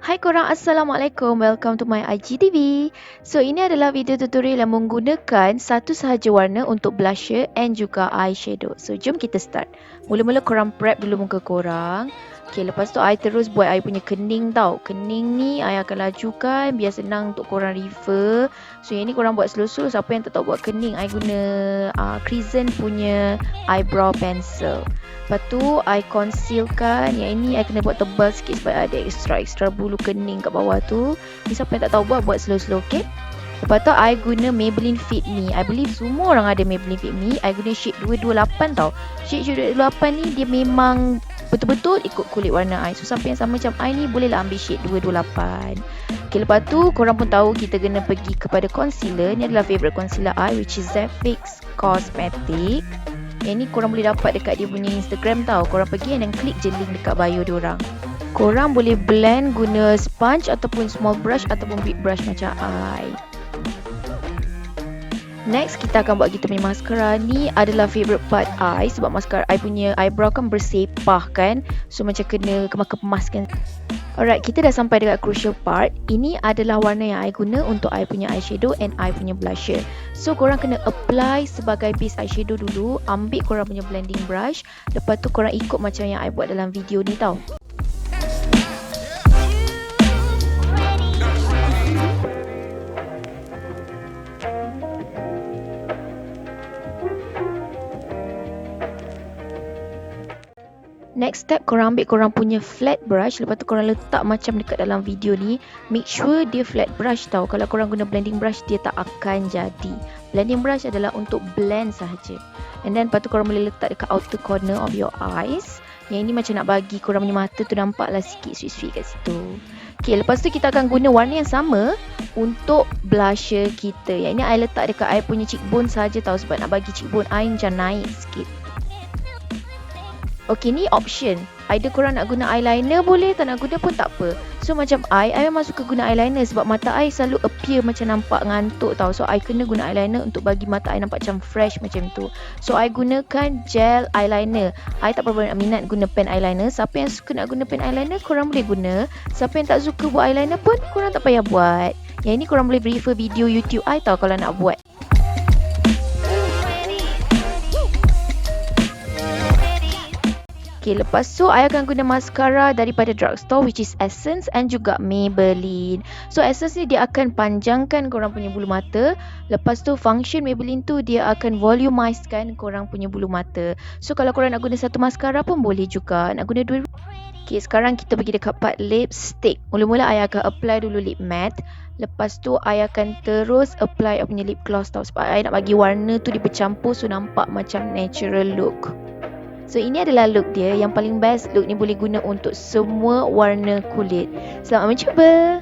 Hai korang, Assalamualaikum. Welcome to my IGTV. So, ini adalah video tutorial yang menggunakan satu sahaja warna untuk blusher and juga eyeshadow. So, jom kita start. Mula-mula korang prep dulu muka korang. Okay, lepas tu I terus buat I punya kening tau. Kening ni I akan lajukan biar senang untuk korang refer. So, yang ni korang buat slow-slow. Siapa yang tak tahu buat kening, I guna Crescent punya eyebrow pencil. Lepas tu I concealkan. Yang ini I kena buat tebal sikit supaya ada extra bulu kening kat bawah tu. Ni siapa yang tak tahu buat slow-slow, okay? Lepas tu I guna Maybelline Fit Me. I believe semua orang ada Maybelline Fit Me. I guna shade 228 tau. Shade 228 ni dia memang betul-betul ikut kulit warna I. So siapa yang sama macam I ni bolehlah ambil shade 228. Okay, lepas tu korang pun tahu kita kena pergi kepada concealer. Ni adalah favourite concealer I, which is Fix Cosmetic. Yang ni korang boleh dapat dekat dia punya Instagram tau. Korang pergi dan klik je link dekat bio diorang. Korang boleh blend guna sponge ataupun small brush ataupun big brush macam I. Next, kita akan buat kita punya mascara. Ni adalah favourite part I sebab mascara I punya eyebrow kan bersepah kan. So macam kena kemas-kemaskan. Alright, kita dah sampai dekat crucial part. Ini adalah warna yang I guna untuk I punya eyeshadow and I punya blusher. So korang kena apply sebagai base eyeshadow dulu. Ambil korang punya blending brush. Lepas tu korang ikut macam yang I buat dalam video ni tau. Next step, korang ambil korang punya flat brush. Lepas tu korang letak macam dekat dalam video ni. Make sure dia flat brush tau. Kalau korang guna blending brush, dia tak akan jadi. Blending brush adalah untuk blend sahaja. And then lepas tu korang boleh letak dekat outer corner of your eyes. Yang ini macam nak bagi korang punya mata tu nampaklah sikit sweet-sweet kat situ. Okay, lepas tu kita akan guna warna yang sama untuk blusher kita. Yang ini I letak dekat I punya cheekbone sahaja tau. Sebab nak bagi cheekbone I macam naik sikit. Okay, ni option. Either korang nak guna eyeliner boleh, tak nak guna pun tak apa. So macam I memang suka guna eyeliner sebab mata I selalu appear macam nampak ngantuk tau. So I kena guna eyeliner untuk bagi mata I nampak macam fresh macam tu. So I gunakan gel eyeliner. I tak berapa minat guna pen eyeliner. Siapa yang suka nak guna pen eyeliner, korang boleh guna. Siapa yang tak suka buat eyeliner pun, korang tak payah buat. Yang ini korang boleh refer video YouTube I tau kalau nak buat. Okay, lepas tu I akan guna mascara daripada drugstore, which is Essence and juga Maybelline. So Essence ni dia akan panjangkan korang punya bulu mata. Lepas tu function Maybelline tu dia akan volumizekan korang punya bulu mata. So kalau korang nak guna satu mascara pun boleh juga. Nak guna dua. Okay, sekarang kita pergi dekat part lipstick. Mula-mula I akan apply dulu lip matte. Lepas tu I akan terus apply I punya lip gloss tau. Sebab I nak bagi warna tu dia bercampur so nampak macam natural look. So ini adalah look dia. Yang paling best look ni boleh guna untuk semua warna kulit. Selamat mencuba.